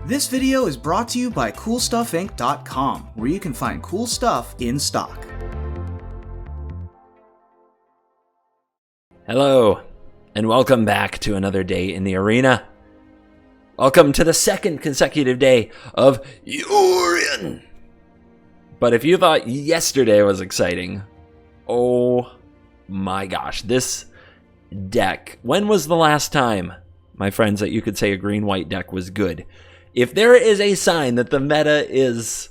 This video is brought to you by CoolStuffInc.com, where you can find cool stuff in stock. Hello, and welcome back to another day in the arena. Welcome to the second consecutive day of Yorion. But if you thought yesterday was exciting, oh my gosh, this deck. When was the last time, my friends, that you could say a green-white deck was good? If there is a sign that the meta is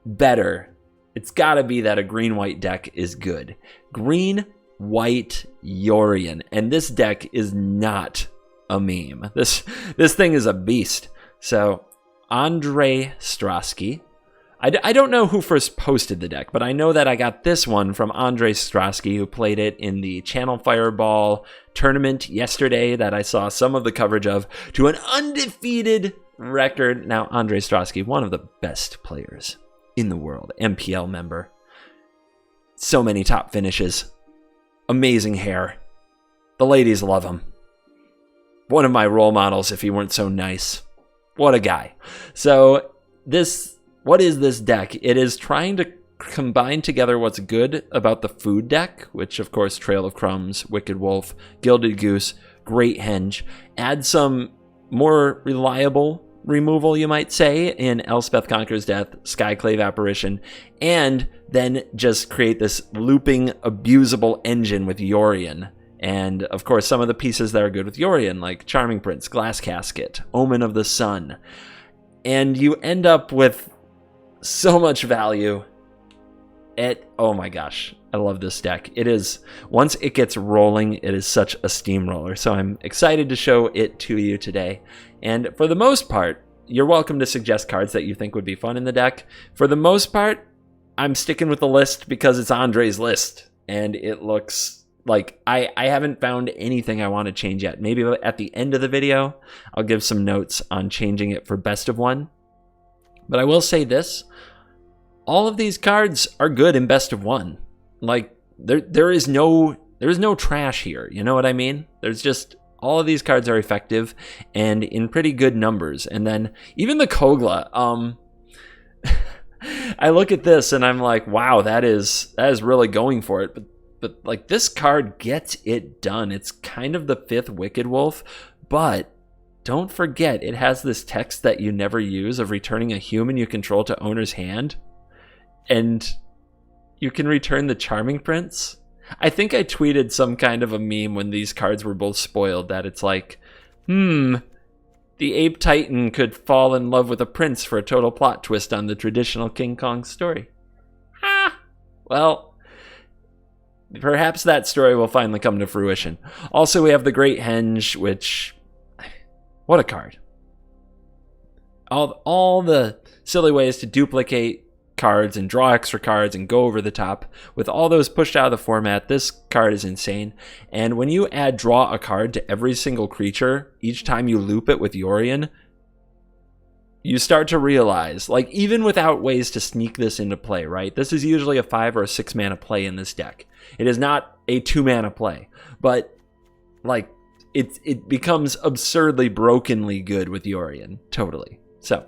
better, it's got to be that a green-white deck is good. Green-white Yorion. And this deck is not a meme. This thing is a beast. So, Andre Strosky. I don't know who first posted the deck, but I know that I got this one from Andre Strosky, who played it in the Channel Fireball tournament yesterday that I saw some of the coverage of, to an undefeated record. Now, Andre Strosky, one of the best players in the world, MPL member. So many top finishes. Amazing hair. The ladies love him. One of my role models if he weren't so nice. What a guy. So, what is this deck? It is trying to combine together what's good about the food deck, which of course Trail of Crumbs, Wicked Wolf, Gilded Goose, Great Henge. Add some more reliable removal, you might say, in Elspeth Conquers Death, Skyclave Apparition, and then just create this looping, abusable engine with Yorion. And of course some of the pieces that are good with Yorion, like Charming Prince, Glass Casket, Omen of the Sun. And you end up with so much value. Oh my gosh, I love this deck. It is, once it gets rolling, it is such a steamroller. So I'm excited to show it to you today. And for the most part, you're welcome to suggest cards that you think would be fun in the deck. For the most part, I'm sticking with the list because it's Andre's list. And it looks like I haven't found anything I want to change yet. Maybe at the end of the video, I'll give some notes on changing it for best of one. But I will say this, all of these cards are good in best of one. Like, there is no trash here, you know what I mean? There's just, all of these cards are effective and in pretty good numbers. And then even the Kogla, I look at this and I'm like, wow, that is really going for it. But like, this card gets it done. It's kind of the fifth Wicked Wolf, but don't forget, it has this text that you never use of returning a human you control to owner's hand. And you can return the Charming Prince. I think I tweeted some kind of a meme when these cards were both spoiled that it's like, the Ape Titan could fall in love with a prince for a total plot twist on the traditional King Kong story. Well, perhaps that story will finally come to fruition. Also, we have the Great Henge, which, what a card. All the silly ways to duplicate cards and draw extra cards and go over the top. With all those pushed out of the format, this card is insane. And when you add draw a card to every single creature, each time you loop it with Yorion, you start to realize, like, even without ways to sneak this into play, right? This is usually a 5 or a 6 mana play in this deck. It is not a 2 mana play, but like, it becomes absurdly brokenly good with Yorion. Totally. So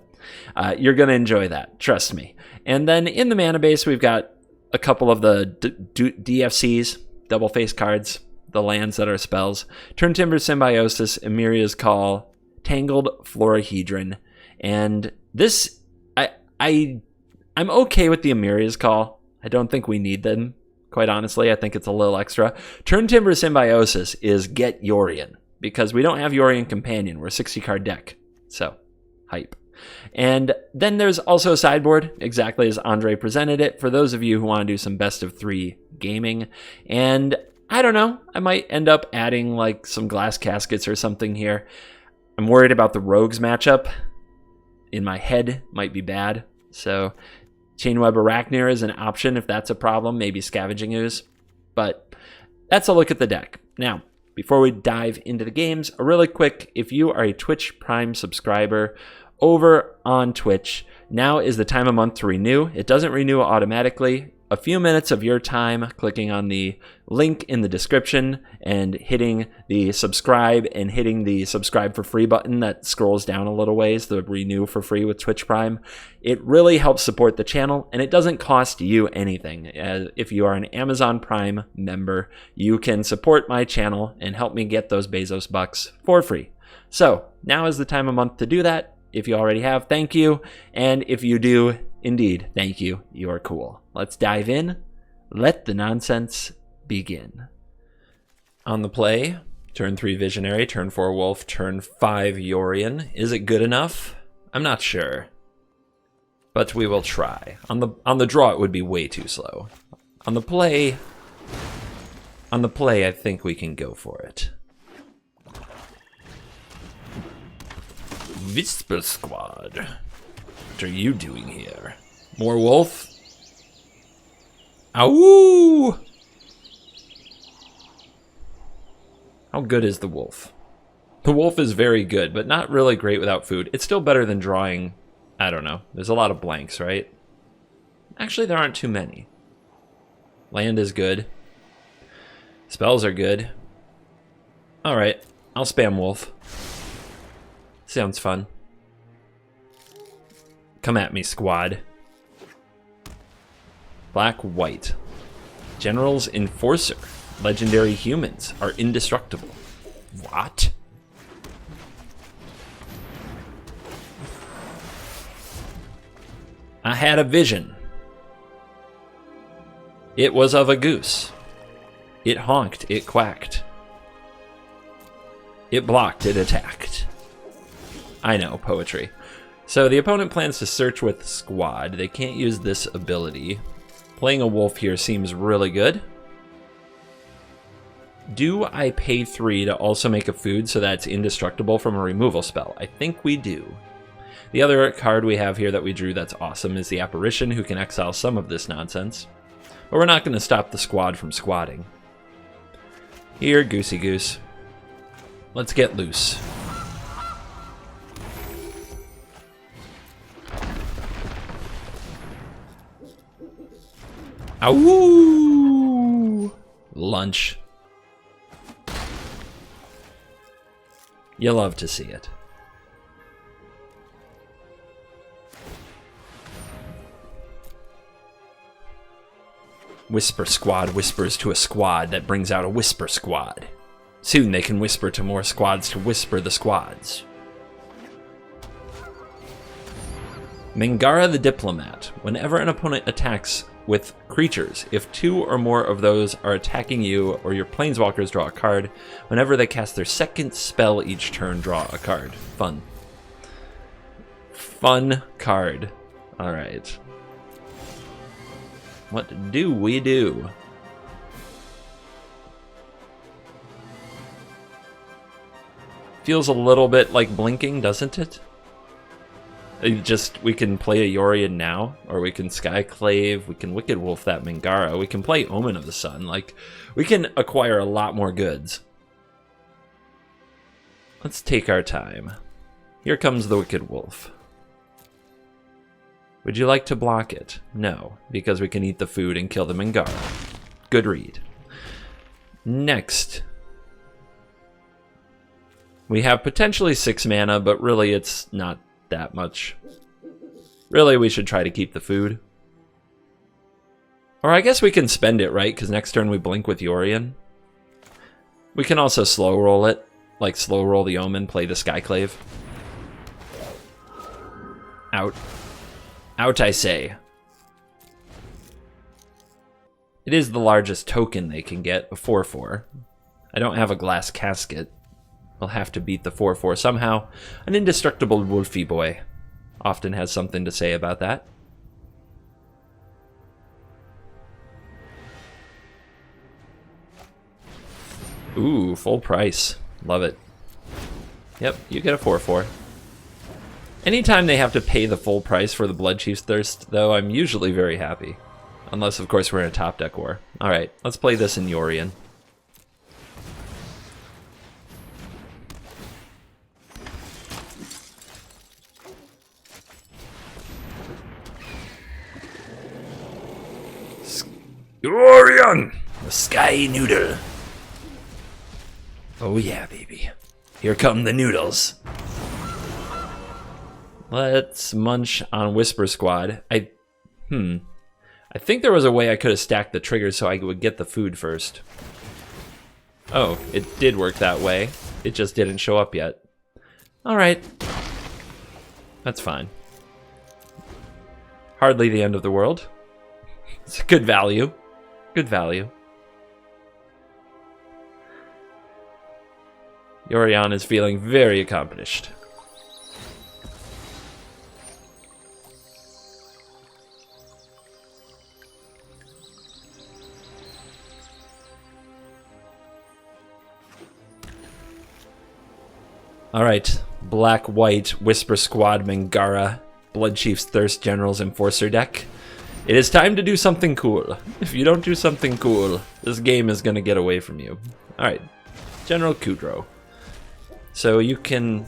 you're going to enjoy that. Trust me. And then in the mana base, we've got a couple of the DFCs, double face cards, the lands that are spells. Turntimber Symbiosis, Emiria's Call, Tangled Florahedron. And this, I'm okay with the Emiria's Call. I don't think we need them. Quite honestly, I think it's a little extra. Turntimber Symbiosis is get Yorion, because we don't have Yorion Companion. We're a 60-card deck. So, hype. And then there's also a sideboard, exactly as Andre presented it, for those of you who want to do some best of 3 gaming. And I don't know, I might end up adding like some Glass Caskets or something here. I'm worried about the Rogues matchup. In my head, might be bad. So Chainweb Arachnir is an option if that's a problem, maybe Scavenging Ooze. But that's a look at the deck. Now, before we dive into the games, a really quick, if you are a Twitch Prime subscriber over on Twitch, now is the time of month to renew. It doesn't renew automatically. a few minutes of your time clicking on the link in the description and hitting the subscribe and hitting the subscribe for free button that scrolls down a little ways, the renew for free with Twitch Prime. It really helps support the channel, and it doesn't cost you anything. If you are an Amazon Prime member, you can support my channel and help me get those Bezos bucks for free. So now is the time of month to do that. If you already have, thank you. And if you do, indeed, thank you. You are cool. Let's dive in. Let the nonsense begin. On the play, turn 3 Visionary, turn 4 Wolf, turn 5 Yorion. Is it good enough? I'm not sure, but we will try. On the draw, it would be way too slow. On the play, I think we can go for it. Whisper Squad. What are you doing here? More wolf? Ow! How good is the wolf? The wolf is very good, but not really great without food. It's still better than drawing, I don't know. There's a lot of blanks, right? Actually, there aren't too many. Land is good. Spells are good. Alright, I'll spam wolf. Sounds fun. Come at me, squad. Black, white. General's Enforcer. Legendary humans are indestructible. What? I had a vision. It was of a goose. It honked, it quacked. It blocked, it attacked. I know, poetry. So the opponent plans to search with squad. They can't use this ability. Playing a wolf here seems really good. Do I pay 3 to also make a food so that's indestructible from a removal spell? I think we do. The other card we have here that we drew that's awesome is the Apparition, who can exile some of this nonsense. But we're not going to stop the squad from squatting. Here, Goosey Goose. Let's get loose. Ow! Lunch. You love to see it. Whisper Squad whispers to a squad that brings out a Whisper Squad. Soon they can whisper to more squads to whisper the squads. Mangara the Diplomat. Whenever an opponent attacks with creatures, if 2 or more of those are attacking you or your planeswalkers, draw a card. Whenever they cast their second spell each turn, draw a card. Fun. Fun card. Alright. What do we do? Feels a little bit like blinking, doesn't it? We can play a Yorion now, or we can Skyclave, we can Wicked Wolf that Mangara, we can play Omen of the Sun. Like, we can acquire a lot more goods. Let's take our time. Here comes the Wicked Wolf. Would you like to block it? No, because we can eat the food and kill the Mangara. Good read. Next. We have potentially 6 mana, but really it's not that much. Really, we should try to keep the food. Or I guess we can spend it, right? Because next turn we blink with Yorion. We can also slow roll it. Like slow roll the Omen, play the Skyclave. Out. Out, I say. It is the largest token they can get, a 4/4. I don't have a glass casket. We'll have to beat the 4/4 somehow. An indestructible Wolfie boy often has something to say about that. Ooh, full price. Love it. Yep, you get a 4/4. Anytime they have to pay the full price for the Bloodchief's Thirst, though, I'm usually very happy. Unless, of course, we're in a top deck war. Alright, let's play this in Yorion. Yorion! The sky noodle. Oh yeah, baby. Here come the noodles. Let's munch on Whisper Squad. I think there was a way I could have stacked the triggers so I would get the food first. Oh, it did work that way. It just didn't show up yet. Alright. That's fine. Hardly the end of the world. It's a good value. Good value. Yorion is feeling very accomplished. Alright, Black, White, Whisper Squad, Mangara, Blood Chief's Thirst General's Enforcer deck. It is time to do something cool. If you don't do something cool, this game is going to get away from you. Alright, General Kudro. So you can...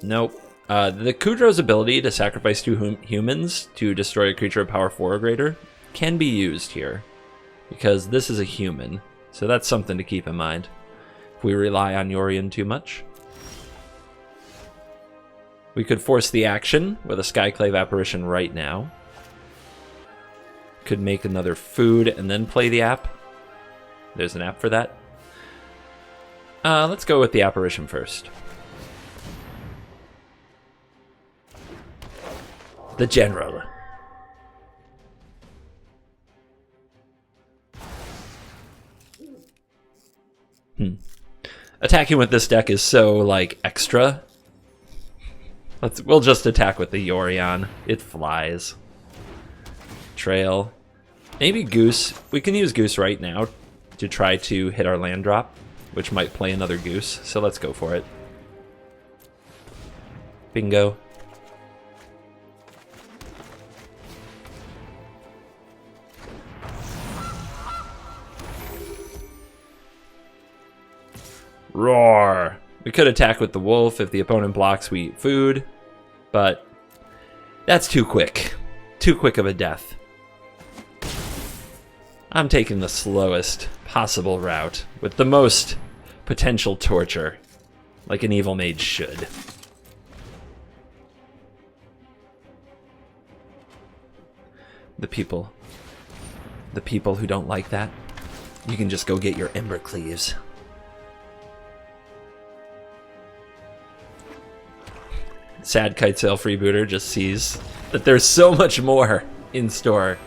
Nope. The Kudro's ability to sacrifice 2 humans to destroy a creature of power 4 or greater can be used here. Because this is a human. So that's something to keep in mind. If we rely on Yorion too much. We could force the action with a Skyclave Apparition right now. Could make another food and then play the app. There's an app for that. Let's go with the apparition first. The General. Attacking with this deck is so, like, extra. We'll just attack with the Yorion. It flies. Trail. Maybe Goose. We can use Goose right now to try to hit our land drop, which might play another Goose, so let's go for it. Bingo. Roar! We could attack with the wolf. If the opponent blocks, we eat food. But that's too quick. Too quick of a death. I'm taking the slowest possible route with the most potential torture, like an evil mage should. The people who don't like that, you can just go get your Ember Cleaves. Sad Kitesail Freebooter just sees that there's so much more in store.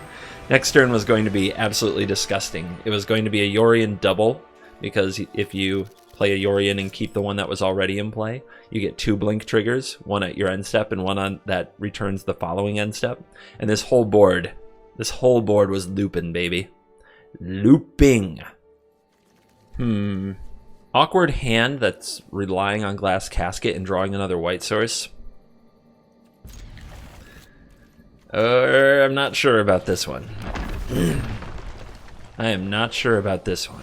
Next turn was going to be absolutely disgusting. It was going to be a Yorion double, because if you play a Yorion and keep the one that was already in play, you get 2 blink triggers, one at your end step and one on that returns the following end step. And this whole board was looping, baby. Looping. Awkward hand that's relying on Glass Casket and drawing another white source. I'm not sure about this one. I am not sure about this one.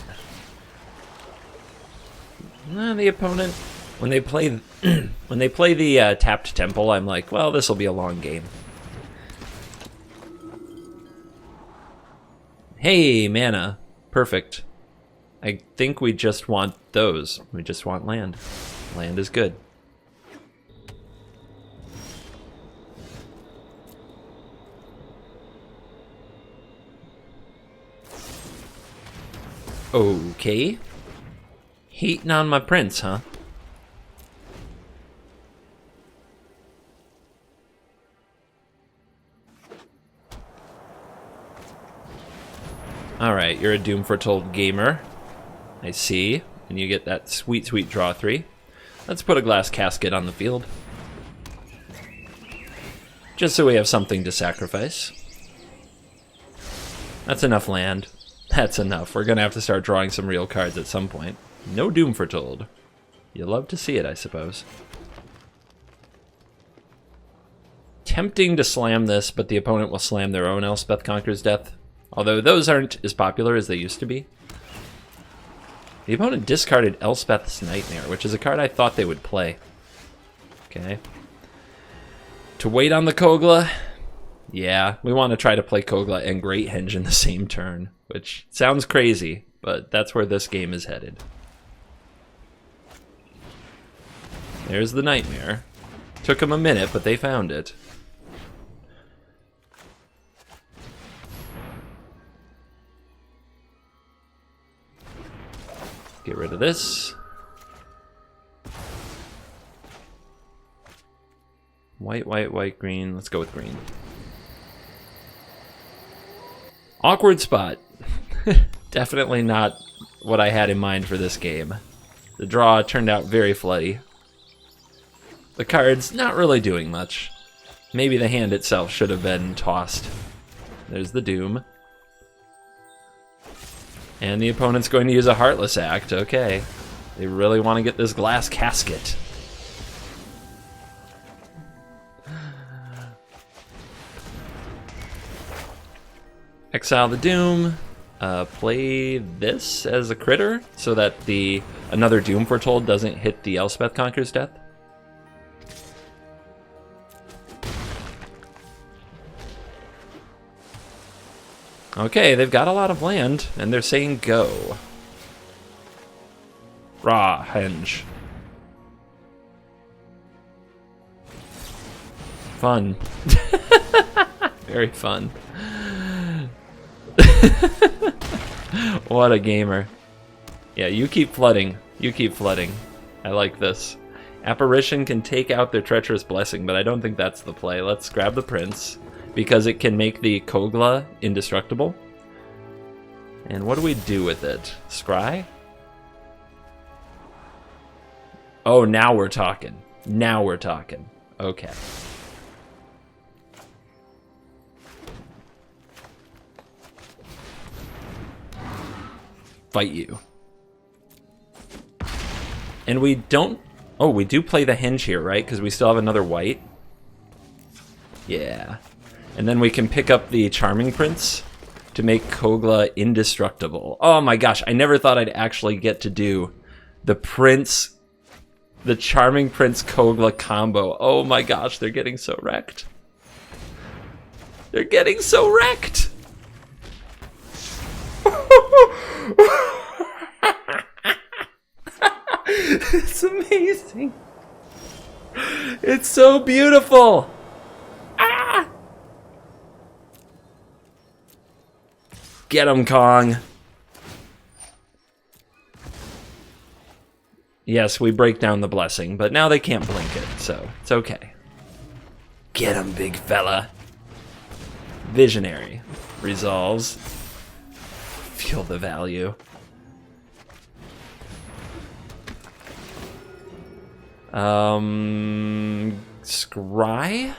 The opponent, when they play the tapped temple, I'm like, well, this will be a long game. Hey, mana, perfect. I think we just want those. We just want land. Land is good. Okay. Hating on my prince, huh? Alright, you're a Doom Foretold gamer. I see. And you get that sweet, sweet draw 3. Let's put a Glass Casket on the field. Just so we have something to sacrifice. That's enough land. That's enough. We're going to have to start drawing some real cards at some point. No Doom Foretold. You love to see it, I suppose. Tempting to slam this, but the opponent will slam their own Elspeth Conquers Death. Although those aren't as popular as they used to be. The opponent discarded Elspeth's Nightmare, which is a card I thought they would play. Okay. To wait on the Kogla? Yeah, we want to try to play Kogla and Great Henge in the same turn. which sounds crazy, but that's where this game is headed. There's the nightmare. Took them a minute, but they found it. Get rid of this. White, white, white, green. Let's go with green. Awkward spot. Definitely not what I had in mind for this game. The draw turned out very floody. The cards not really doing much. Maybe the hand itself should have been tossed. There's the Doom. And the opponent's going to use a Heartless Act. Okay. They really want to get this glass casket. Exile the Doom. Play this as a critter so that the another Doom Foretold doesn't hit the Elspeth Conqueror's Death. Okay, they've got a lot of land, and they're saying go. Raw henge. Fun. Very fun. What a gamer. Yeah, you keep flooding. You keep flooding. I like this. Apparition can take out their Treacherous Blessing, but I don't think that's the play. Let's grab the Prince, because it can make the Kogla indestructible. And what do we do with it? Scry? Oh, now we're talking. Now we're talking. Okay. Fight you. And we don't... Oh, we do play the henge here, right? Because we still have another white. Yeah. And then we can pick up the Charming Prince to make Kogla indestructible. Oh my gosh, I never thought I'd actually get to do the Prince, the Charming Prince Kogla combo. Oh my gosh, they're getting so wrecked. They're getting so wrecked. It's amazing. It's so beautiful. Ah! Get him, Kong. Yes, we break down the blessing, but now they can't blink it, so it's okay. Get him, big fella. Visionary. Resolves. Feel the value. Scry?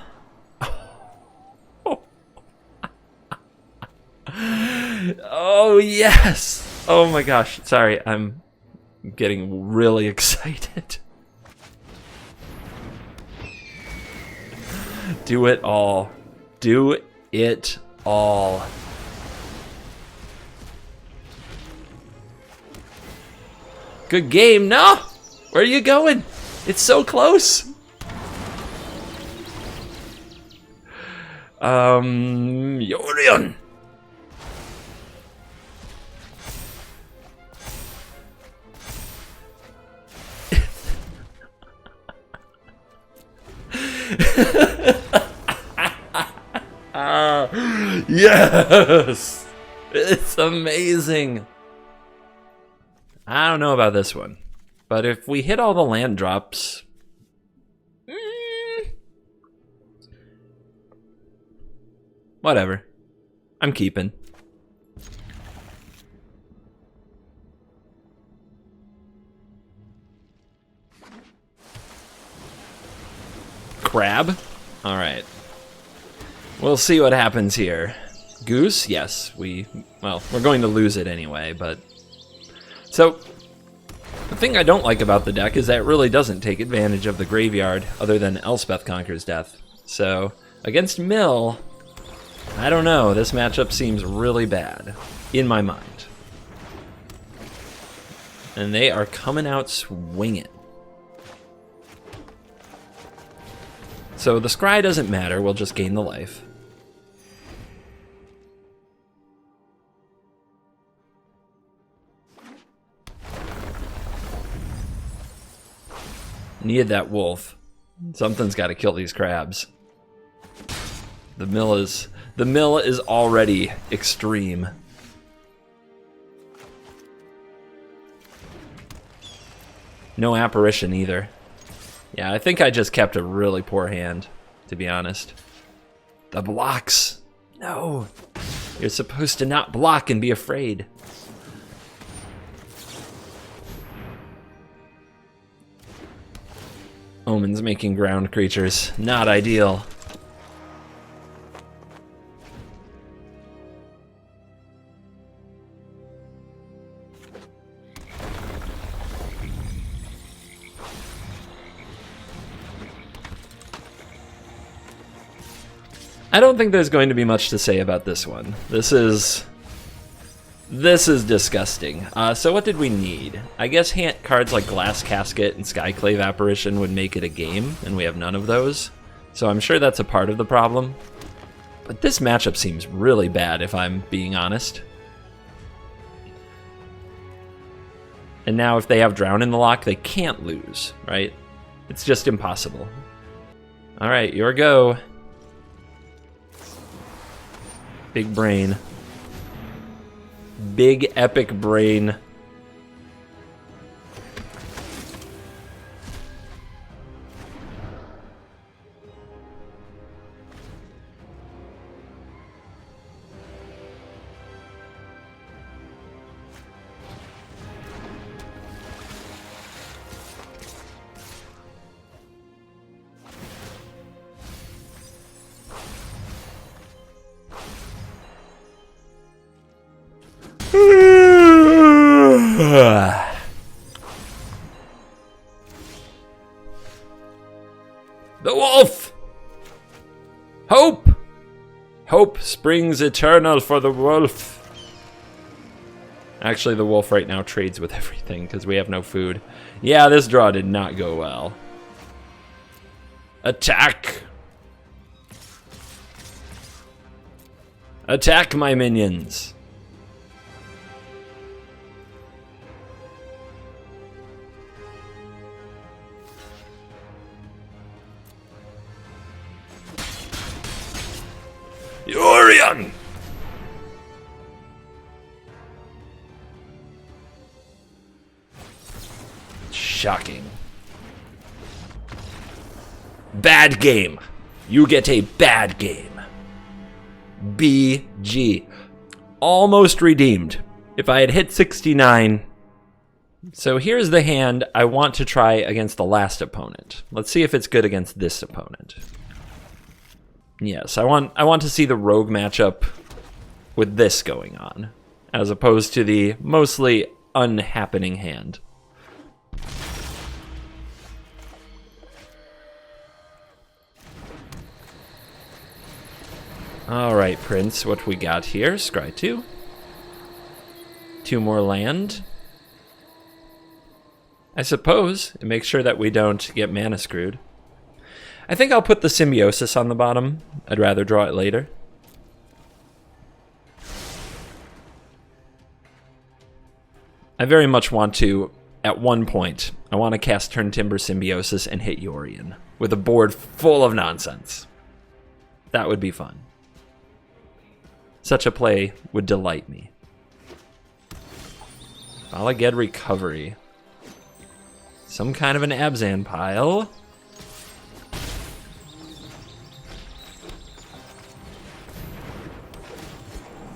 Oh, yes! Oh my gosh, sorry, I'm getting really excited. Do it all. Do it all. Good game. No! Where are you going? It's so close. Yorion. Yes! It's amazing. I don't know about this one, but if we hit all the land drops, whatever. I'm keeping. Crab? Alright. We'll see what happens here. Goose? Yes, well, we're going to lose it anyway, but... So, the thing I don't like about the deck is that it really doesn't take advantage of the graveyard, other than Elspeth Conqueror's Death. So, against Mill, I don't know, this matchup seems really bad, in my mind. And they are coming out swinging. So the scry doesn't matter, we'll just gain the life. Need that wolf. Something's got to kill these crabs. The mill is already extreme. No apparition either. Yeah, I think I just kept a really poor hand, to be honest. The blocks. No. You're supposed to not block and be afraid. Omen's making ground creatures. Not ideal. I don't think there's going to be much to say about this one. This is disgusting. So what did we need? I guess cards like Glass Casket and Skyclave Apparition would make it a game, and we have none of those. So I'm sure that's a part of the problem. But this matchup seems really bad, if I'm being honest. And now if they have Drown in the lock, they can't lose, right? It's just impossible. All right, your go. Big brain. Big epic brain. The wolf! Hope! Hope springs eternal for the wolf. Actually, the wolf right now trades with everything because we have no food. Yeah, this draw did not go well. Attack! Attack, my minions! Yorion! Shocking. Bad game. You get a bad game. BG. Almost redeemed. If I had hit 69. So here's the hand I want to try against the last opponent. Let's see if it's good against this opponent. Yes, I want to see the rogue matchup with this going on, as opposed to the mostly unhappening hand. Alright, Prince, what we got here? Scry 2. 2 more land. I suppose it makes sure that we don't get mana screwed. I think I'll put the Symbiosis on the bottom. I'd rather draw it later. I very much want to, at one point, I want to cast Turn Timber Symbiosis and hit Yorion with a board full of nonsense. That would be fun. Such a play would delight me. Valaged Recovery. Some kind of an Abzan pile.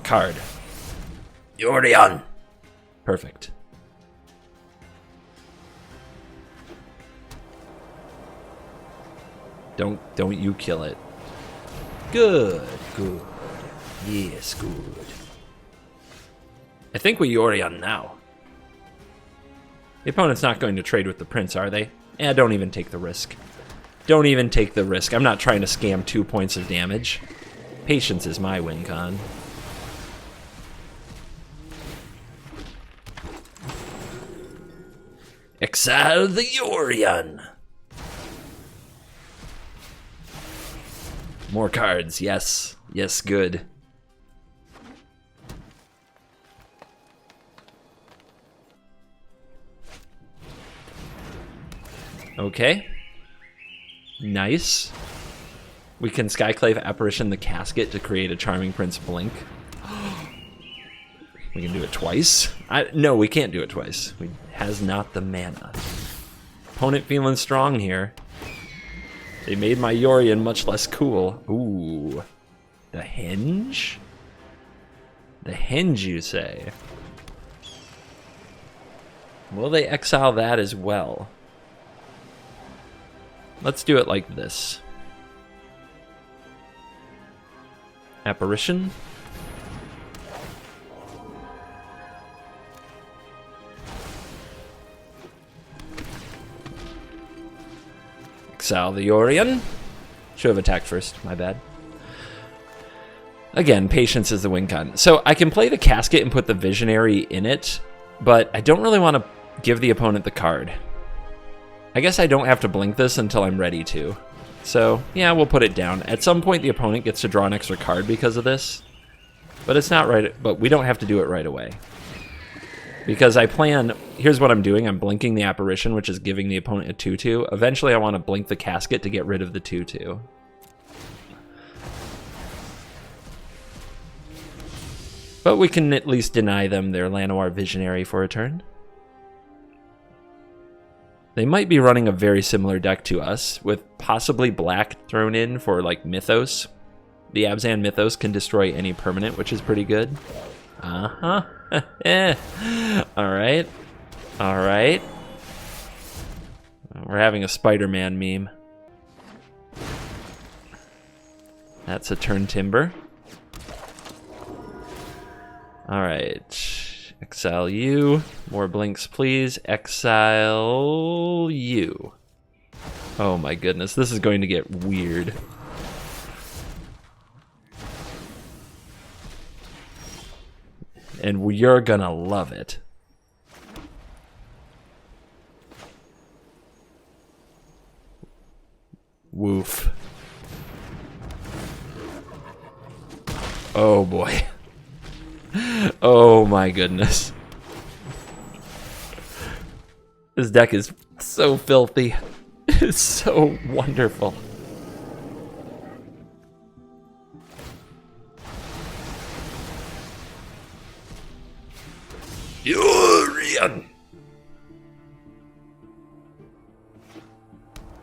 Card. Yorion. Perfect. Don't you kill it. Good. Yes, good. I think we Yorion now. The opponent's not going to trade with the Prince, are they? Eh, don't even take the risk. Don't even take the risk. I'm not trying to scam 2 points of damage. Patience is my win con. Exile the Yorion. More cards, yes. Yes, good. Okay. Nice. We can Skyclave Apparition the Casket to create a Charming Prince Blink. We can do it twice. No, we can't do it twice. We has not the mana. Opponent feeling strong here. They made my Yorion much less cool. Ooh. The Henge? The Henge, you say? Will they exile that as well? Let's do it like this. Apparition. Exile the Yorion. Should have attacked first, my bad. Again, patience is the win con. So I can play the Casket and put the Visionary in it, but I don't really want to give the opponent the card. I guess I don't have to blink this until I'm ready to. So, yeah, we'll put it down. At some point, the opponent gets to draw an extra card because of this. But it's not right, but we don't have to do it right away. Because I plan, here's what I'm doing. I'm blinking the Apparition, which is giving the opponent a 2-2. Eventually, I want to blink the Casket to get rid of the 2-2. But we can at least deny them their Llanowar Visionary for a turn. They might be running a very similar deck to us, with possibly black thrown in for, like, Mythos. The Abzan Mythos can destroy any permanent, which is pretty good. Uh-huh. Alright. Alright. We're having a Spider-Man meme. That's a turn Timber. Alright. Exile you. More blinks, please. Exile you. Oh my goodness, this is going to get weird. And you're gonna love it. Woof. Oh boy. Oh my goodness. This deck is so filthy. It's so wonderful. Yorion!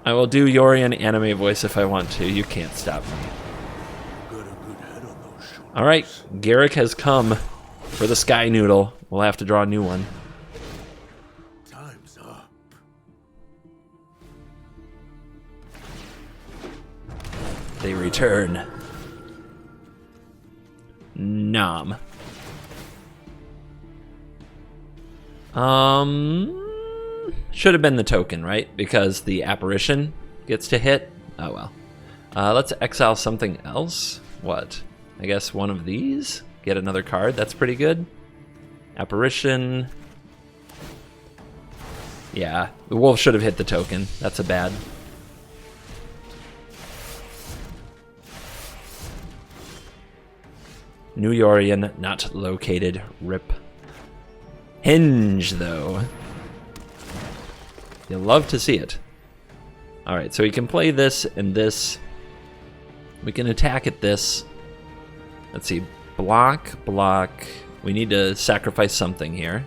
I will do Yorion anime voice if I want to. You can't stop me. Alright, Garrick has come for the Sky Noodle. We'll have to draw a new one. Time's up. They return. Nom. Should have been the token, right? Because the Apparition gets to hit. Oh well. Let's exile something else. What? I guess one of these? Get another card. That's pretty good. Apparition. Yeah, the wolf should have hit the token. That's a bad. New Yorion, not located. Rip. Henge, though. You'll love to see it. Alright, so we can play this and this. We can attack at this. Let's see. Block, block. We need to sacrifice something here.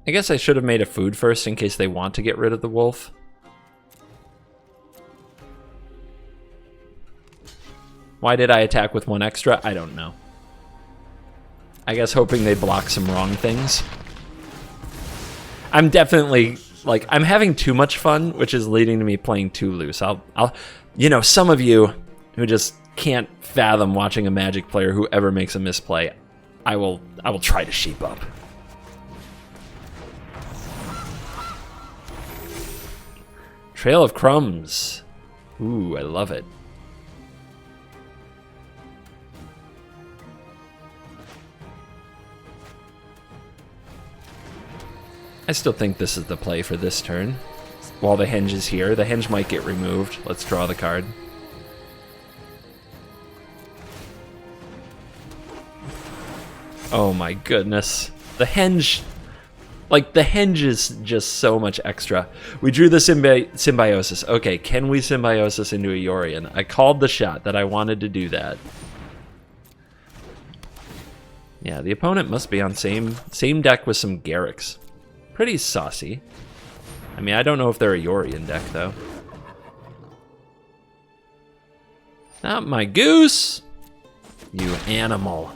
I guess I should have made a food first in case they want to get rid of the wolf. Why did I attack with one extra? I don't know. I guess hoping they block some wrong things. I'm definitely, like, I'm having too much fun, which is leading to me playing too loose. I'll, you know, some of you who just can't fathom watching a Magic player who ever makes a misplay, I will try to sheep up. Trail of Crumbs. Ooh, I love it. I still think this is the play for this turn. While the Henge is here, the Henge might get removed. Let's draw the card. Oh my goodness. The henge... Like, the henge is just so much extra. We drew the symbiosis. Okay, can we symbiosis into a Yorion? I called the shot that I wanted to do that. Yeah, the opponent must be on same deck with some Garrux. Pretty saucy. I mean, I don't know if they're a Yorion deck, though. Not my goose! You animal.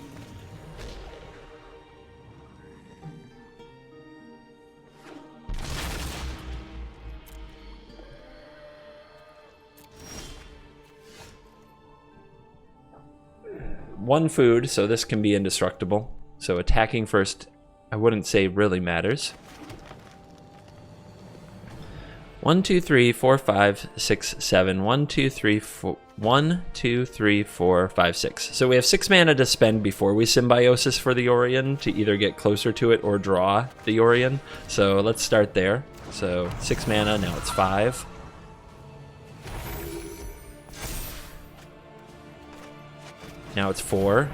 One food, so this can be indestructible. So attacking first, I wouldn't say really matters. 1, 2, 3, 4, 5, 6, 7. 1, 2, 3, 4. 1, 2, 3, 4, 5, 6. So we have 6 mana to spend before we symbiosis for the Yorion to either get closer to it or draw the Yorion. So let's start there. So 6 mana, now it's 5. Now it's 4.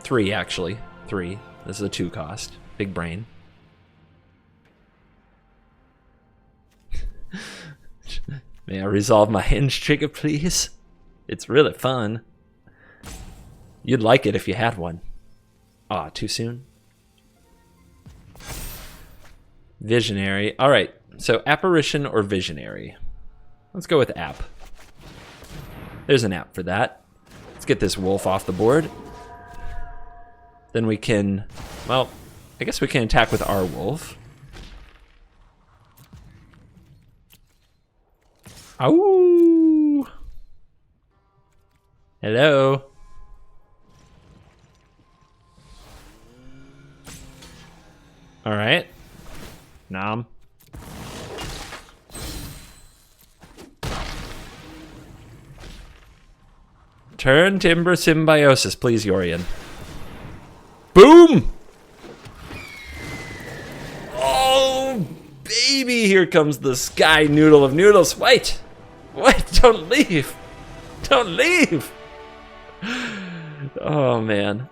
Three, actually. 3. This is a 2 cost. Big brain. May I resolve my hinge trigger, please? It's really fun. You'd like it if you had one. Ah, too soon? Visionary. All right, so apparition or visionary? Let's go with app. There's an app for that. Let's get this wolf off the board. Then we can, well, I guess we can attack with our wolf. Ow! Hello. All right. Nom. Turn Timber Symbiosis, please, Yorion. Boom! Oh, baby, here comes the sky noodle of noodles. Wait! Wait, don't leave! Don't leave! Oh, man.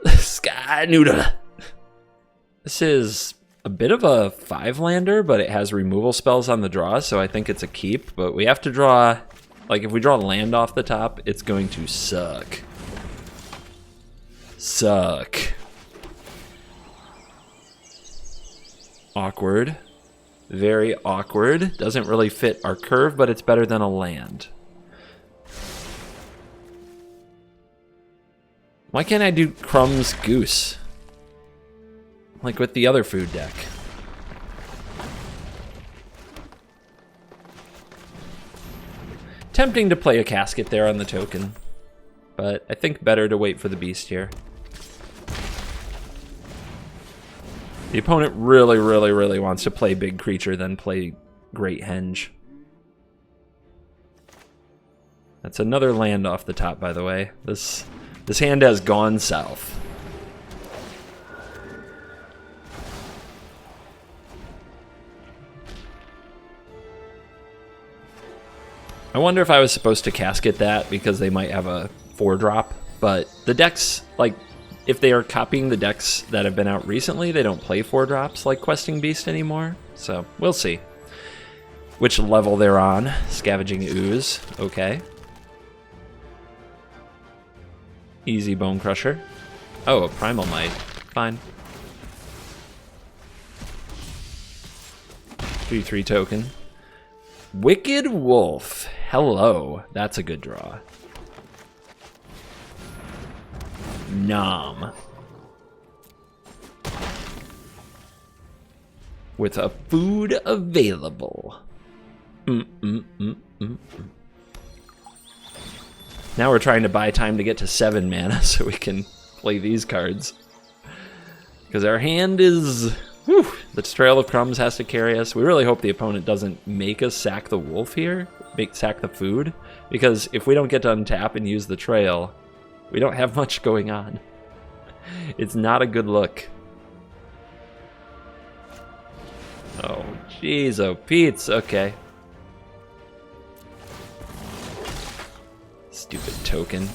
Sky noodle. This is a bit of a 5-lander, but it has removal spells on the draw, so I think it's a keep. But we have to draw, like if we draw land off the top, it's going to suck. Suck. Awkward. Very awkward. Doesn't really fit our curve, but it's better than a land. Why can't I do Crumb's Goose? Like with the other food deck. Tempting to play a casket there on the token, but I think better to wait for the beast here. The opponent really wants to play big creature than play great henge. That's another land off the top, by the way. This hand has gone south. I wonder if I was supposed to casket that because they might have a 4-drop, but the decks, like, if they are copying the decks that have been out recently, they don't play 4-drops like Questing Beast anymore, so we'll see. Which level they're on. Scavenging Ooze, okay. Easy Bone Crusher. Oh, a Primal Might, fine. 3/3 token. Wicked Wolf. Hello. That's a good draw. Nom. With a food available. Now we're trying to buy time to get to 7 mana so we can play these cards. Because our hand is... Whew, the Trail of Crumbs has to carry us. We really hope the opponent doesn't make us sack the wolf here, sack the food, because if we don't get to untap and use the trail, we don't have much going on. It's not a good look. Oh, Jeez, oh Pete's, okay. Stupid token.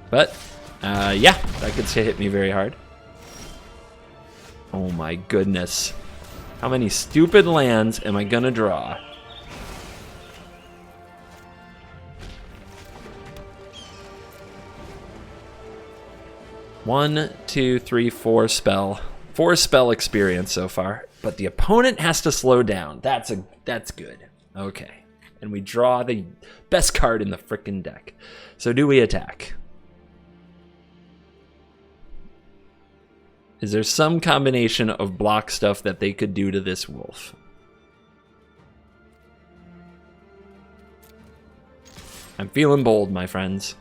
But, yeah, that could hit me very hard. Oh my goodness. How many stupid lands am I gonna draw? One, two, three, four spell. 4 spell experience so far, but the opponent has to slow down. That's good. Okay. And we draw the best card in the frickin' deck. So do we attack? Is there some combination of block stuff that they could do to this wolf? I'm feeling bold, my friends.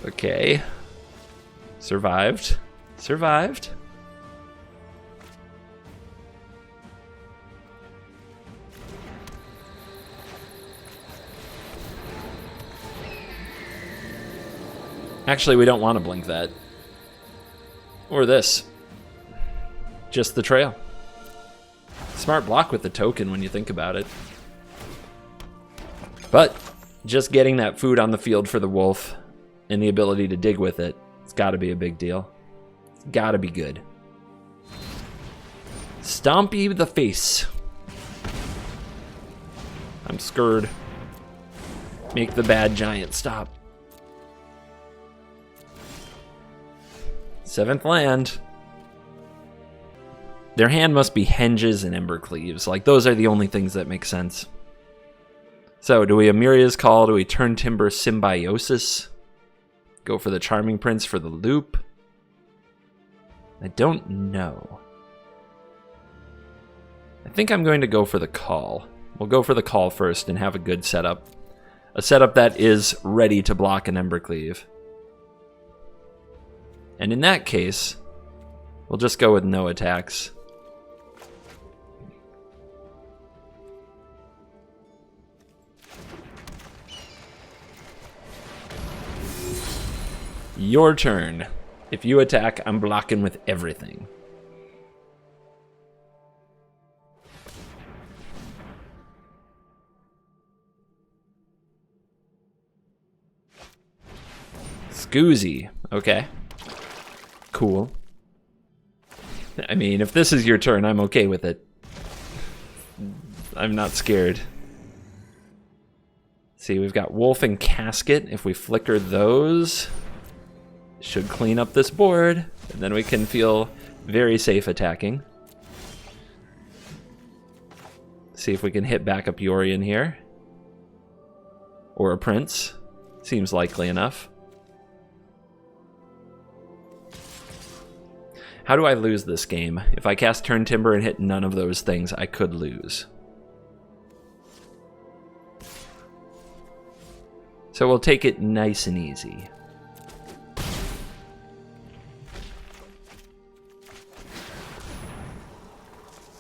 Okay. Survived. Survived. Actually, we don't want to blink that. Or this. Just the trail. Smart block with the token when you think about it. But just getting that food on the field for the wolf and the ability to dig with it, it's got to be a big deal. It's got to be good. Stompy the face. I'm scared. Make the bad giant stop. 7th land. Their hand must be Henges and Embercleaves. Like, those are the only things that make sense. So, do we Amiria's Call? Do we turn Timber Symbiosis? Go for the Charming Prince for the loop? I don't know. I think I'm going to go for the call. We'll go for the call first and have a good setup. A setup that is ready to block an Embercleave. And in that case, we'll just go with no attacks. Your turn. If you attack, I'm blocking with everything. Scoozy. Okay. Cool. I mean, if this is your turn, I'm okay with it. I'm not scared. See, we've got Wolf and Casket. If we flicker those, should clean up this board, and then we can feel very safe attacking. See if we can hit back up Yorion here. Or a Prince. Seems likely enough. How do I lose this game? If I cast Turn Timber and hit none of those things, I could lose. So we'll take it nice and easy.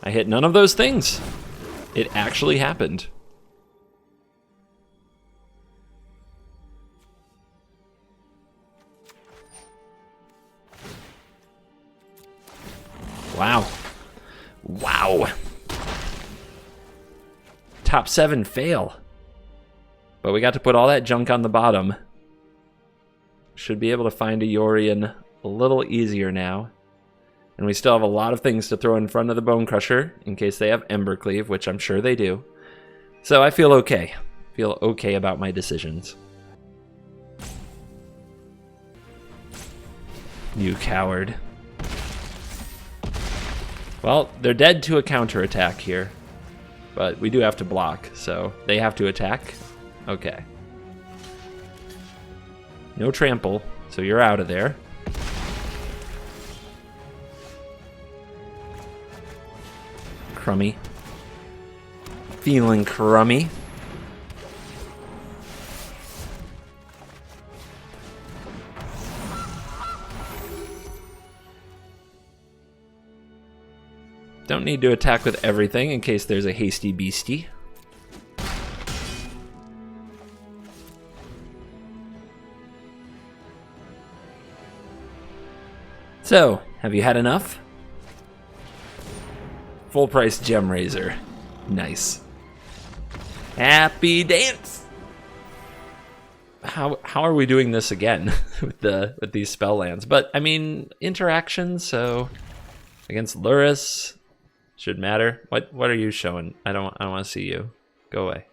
I hit none of those things. It actually happened. Wow. Wow. Top 7 fail. But we got to put all that junk on the bottom. Should be able to find a Yorion a little easier now. And we still have a lot of things to throw in front of the Bone Crusher in case they have Embercleave, which I'm sure they do. So I feel okay. Feel okay about my decisions. You coward. Well, they're dead to a counterattack here, but we do have to block, so they have to attack. Okay. No trample, so you're out of there. Crummy. Feeling crummy. Don't need to attack with everything in case there's a hasty beastie. So, have you had enough? Full price gem raiser. Nice. Happy dance! How are we doing this again with these spell lands? But I mean, interaction, so against Luris should matter. What are you showing? I don't want to see you. Go away.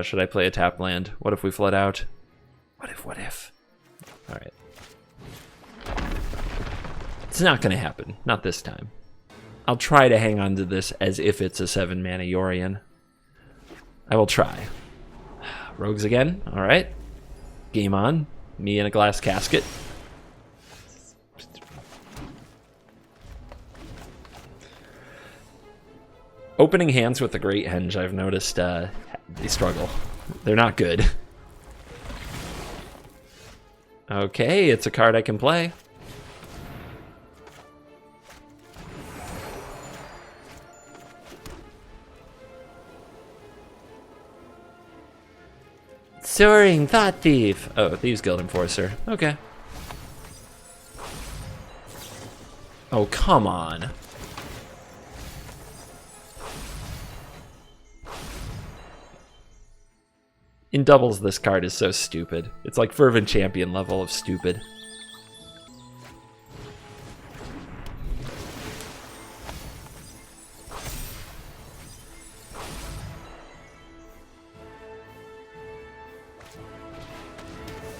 Should I play a tap land? What if we flood out? What if? All right. It's not going to happen. Not this time. I'll try to hang on to this as if it's a 7-mana Yorion. I will try. Rogues again. All right. Game on. Me in a glass casket. Opening hands with the Great Henge, I've noticed they struggle. They're not good. Okay, it's a card I can play. Soaring Thought Thief. Oh, Thieves Guild Enforcer. Okay. Oh, come on. In doubles, this card is so stupid. It's like Fervent Champion level of stupid.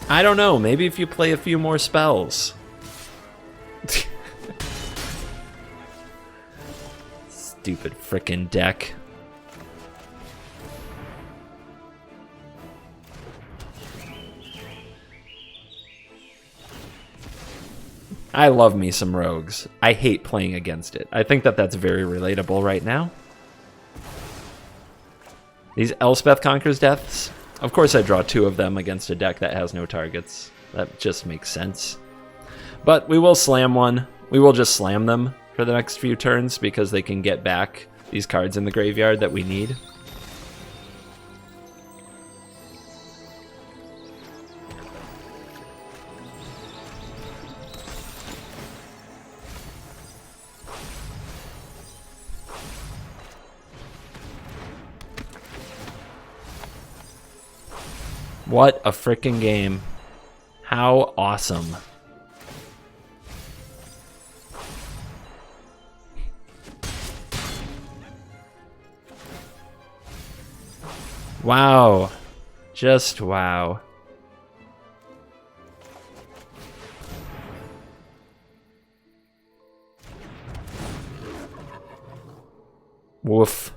I don't know, maybe if you play a few more spells. Stupid frickin' deck. I love me some rogues. I hate playing against it. I think that that's very relatable right now. These Elspeth Conquers Deaths. Of course I draw 2 of them against a deck that has no targets. That just makes sense. But we will slam one. We will just slam them for the next few turns because they can get back these cards in the graveyard that we need. What a freaking game. How awesome. Wow. Just wow. Woof.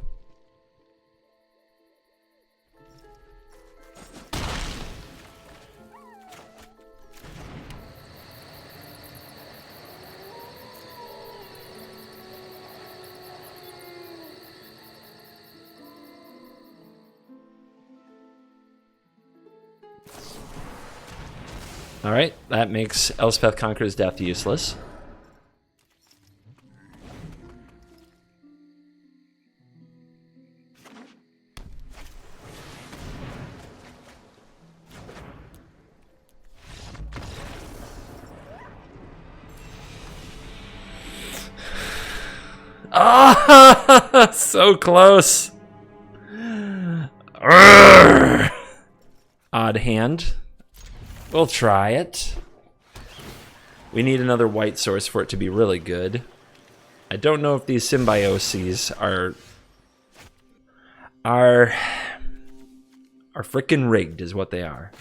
Alright, that makes Elspeth Conqueror's Death useless. Ah, so close. Urgh. Odd hand. We'll try it. We need another white source for it to be really good. I don't know if these symbioses are frickin' rigged is what they are.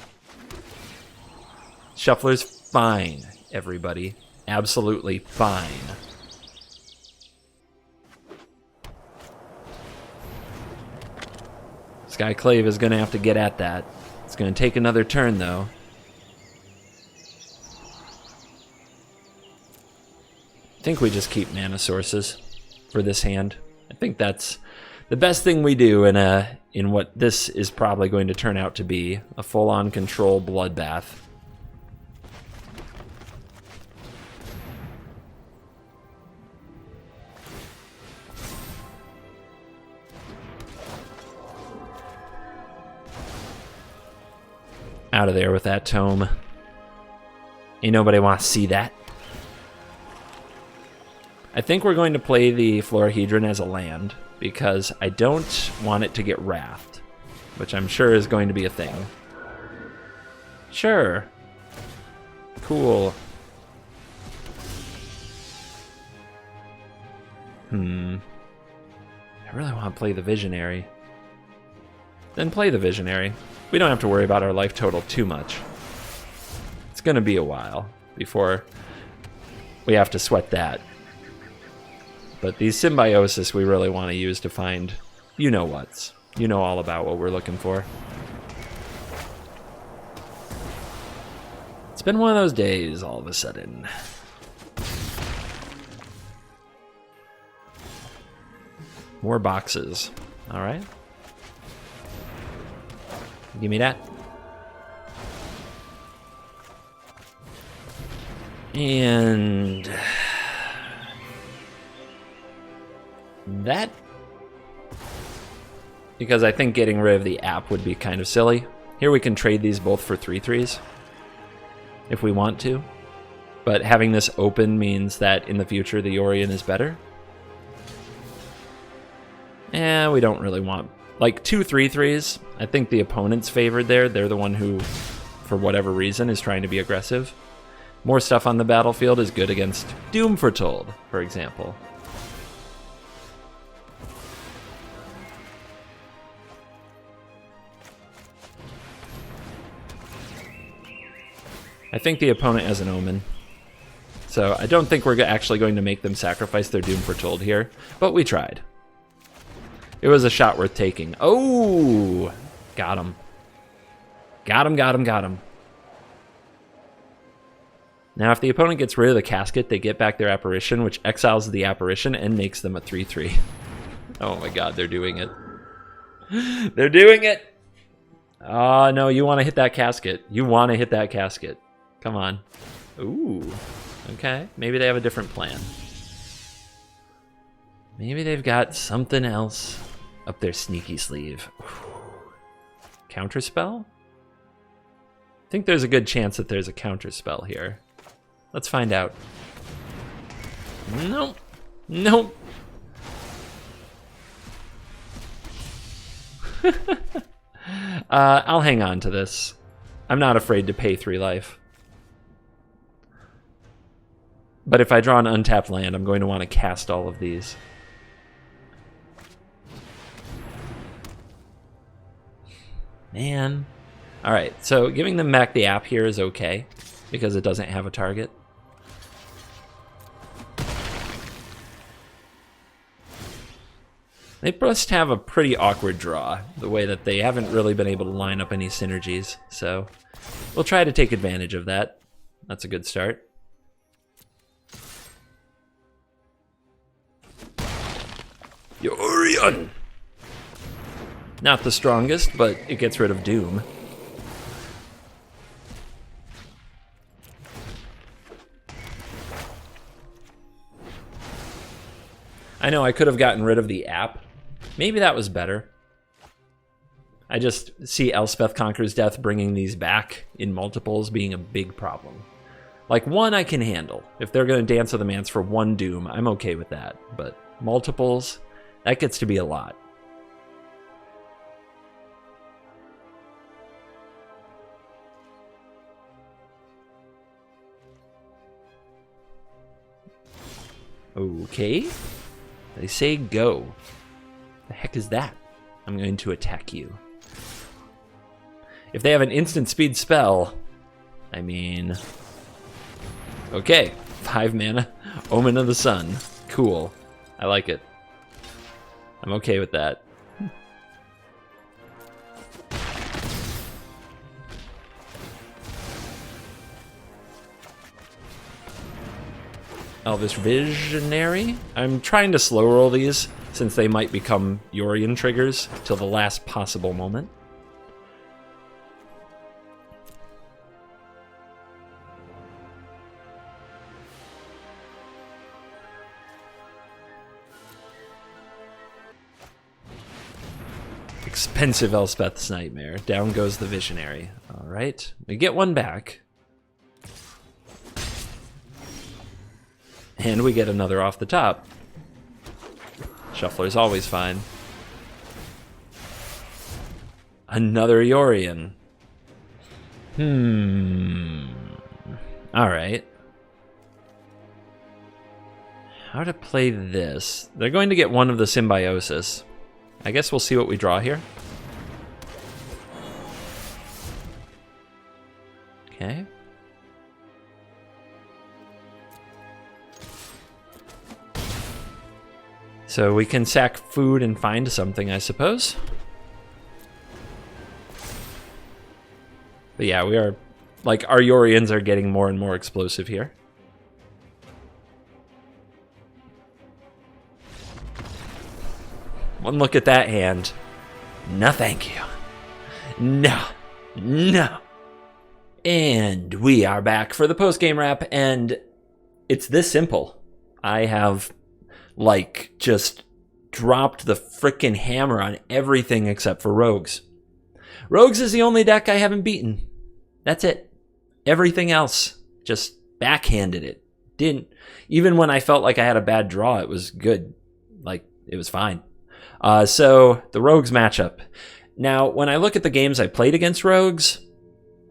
Shuffler's fine, everybody. Absolutely fine. Skyclave is gonna have to get at that. It's gonna take another turn though. I think we just keep mana sources for this hand. I think that's the best thing we do in what this is probably going to turn out to be a full-on control bloodbath. Out of there with that tome. Ain't nobody want to see that. I think we're going to play the Florahedron as a land because I don't want it to get wrathed, which I'm sure is going to be a thing. Sure. Cool. I really want to play the Visionary. Then play the Visionary. We don't have to worry about our life total too much. It's going to be a while before we have to sweat that. But these Symbiosis we really want to use to find you-know-whats. You know all about what we're looking for. It's been one of those days all of a sudden. More boxes. All right. Give me that. And that, because I think getting rid of the app would be kind of silly. Here we can trade these both for 3/3s if we want to, but having this open means that in the future the Yorion is better. And we don't really want, like, 2 3/3s. I think the opponent's favored there. They're the one who, for whatever reason, is trying to be aggressive. More stuff on the battlefield is good against Doom Foretold, for example. I think the opponent has an Omen. So I don't think we're actually going to make them sacrifice their Doom Foretold here, but we tried. It was a shot worth taking. Oh! Got him. Got him, got him, got him. Now, if the opponent gets rid of the casket, they get back their apparition, which exiles the apparition and makes them a 3/3. Oh my god, they're doing it. They're doing it! Oh, no, you want to hit that casket. You want to hit that casket. Come on. Ooh. Okay, maybe they have a different plan. Maybe they've got something else up their sneaky sleeve. Counterspell? I think there's a good chance that there's a counterspell here. Let's find out. Nope. Nope. I'll hang on to this. I'm not afraid to pay 3 life. But if I draw an untapped land, I'm going to want to cast all of these. Man. Alright, so giving them back the app here is okay, because it doesn't have a target. They must have a pretty awkward draw, the way that they haven't really been able to line up any synergies, so we'll try to take advantage of that. That's a good start. Yorion! Not the strongest, but it gets rid of Doom. I know I could have gotten rid of the app. Maybe that was better. I just see Elspeth Conquers Death bringing these back in multiples being a big problem. Like, 1 I can handle. If they're going to Dance of the Mance for 1 Doom, I'm okay with that. But multiples, that gets to be a lot. Okay. They say go. The heck is that? I'm going to attack you. If they have an instant speed spell, I mean... Okay, 5 mana, Omen of the Sun. Cool. I like it. I'm okay with that. Elvish Visionary. I'm trying to slow roll these since they might become Yorion triggers till the last possible moment. Expensive Elspeth's Nightmare. Down goes the Visionary. All right, we get 1 back. And we get another off the top. Shuffler's always fine. Another Yorion. Alright. How to play this? They're going to get one of the Symbiosis. I guess we'll see what we draw here. Okay. So we can sack food and find something, I suppose. But yeah, we are, like, our Yorions are getting more and more explosive here. One look at that hand. No, thank you. No. No. And we are back for the post-game wrap, and it's this simple. I have, like, just dropped the frickin' hammer on everything except for Rogues. Rogues is the only deck I haven't beaten. That's it. Everything else, just backhanded it. Didn't. Even when I felt like I had a bad draw, it was good. Like, it was fine. So, the Rogues matchup. Now, when I look at the games I played against Rogues,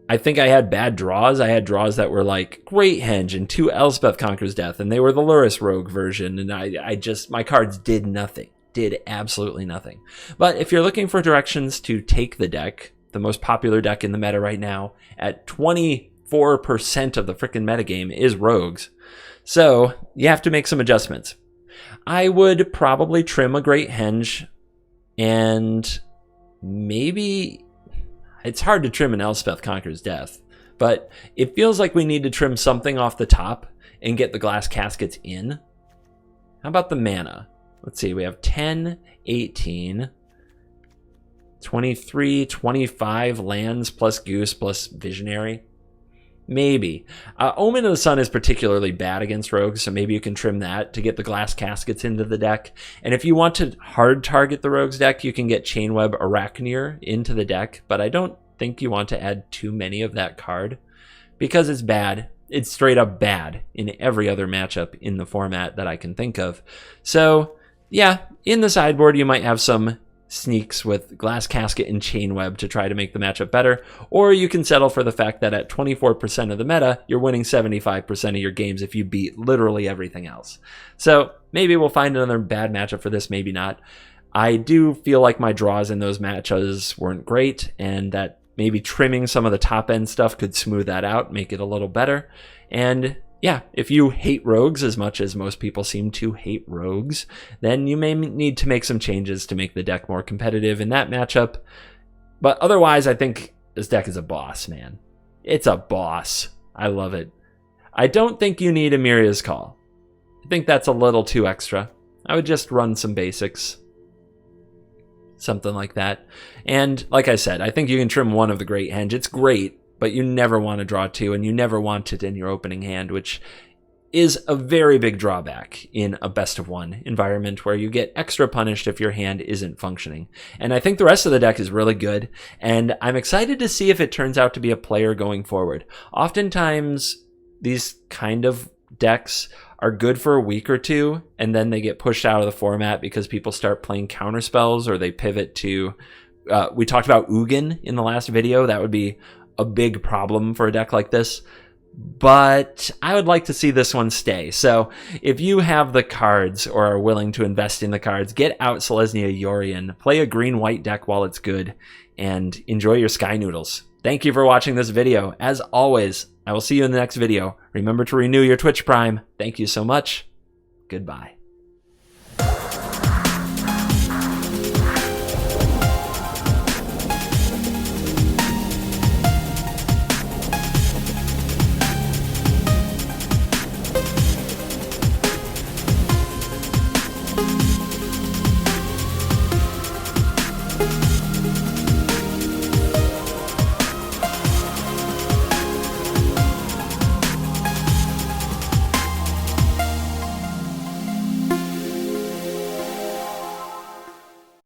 I think I had bad draws. I had draws that were like Great Henge and 2 Elspeth Conquers Death, and they were the Luris Rogue version, and I just, my cards did nothing. Did absolutely nothing. But if you're looking for directions to take the deck, the most popular deck in the meta right now, at 24% of the frickin' metagame is Rogues. So, you have to make some adjustments. I would probably trim a Great Henge, and maybe, it's hard to trim an Elspeth Conquers Death, but it feels like we need to trim something off the top and get the glass caskets in. How about the mana? Let's see, we have 10, 18, 23, 25 lands plus Goose plus Visionary. Maybe. Omen of the Sun is particularly bad against Rogues, so maybe you can trim that to get the glass caskets into the deck. And if you want to hard target the Rogues deck, you can get Chainweb Arachneer into the deck, but I don't think you want to add too many of that card because it's bad. It's straight up bad in every other matchup in the format that I can think of. So, yeah, in the sideboard, you might have some sneaks with Glass Casket and Chainweb to try to make the matchup better, or you can settle for the fact that at 24% of the meta, you're winning 75% of your games if you beat literally everything else. So maybe we'll find another bad matchup for this, maybe not. I do feel like my draws in those matchups weren't great, and that maybe trimming some of the top end stuff could smooth that out, make it a little better. And yeah, if you hate Rogues as much as most people seem to hate Rogues, then you may need to make some changes to make the deck more competitive in that matchup. But otherwise, I think this deck is a boss, man. It's a boss. I love it. I don't think you need a Miria's Call. I think that's a little too extra. I would just run some basics. Something like that. And like I said, I think you can trim one of the Great Henge. It's great, but you never want to draw 2, and you never want it in your opening hand, which is a very big drawback in a best-of-1 environment where you get extra punished if your hand isn't functioning. And I think the rest of the deck is really good, and I'm excited to see if it turns out to be a player going forward. Oftentimes, these kind of decks are good for a week or two, and then they get pushed out of the format because people start playing counterspells, or they pivot to... we talked about Ugin in the last video. That would be a big problem for a deck like this, but I would like to see this one stay. So if you have the cards or are willing to invest in the cards, get out Selesnya Yorion, play a green-white deck while it's good, and enjoy your Sky Noodles. Thank you for watching this video. As always, I will see you in the next video. Remember to renew your Twitch Prime. Thank you so much. Goodbye.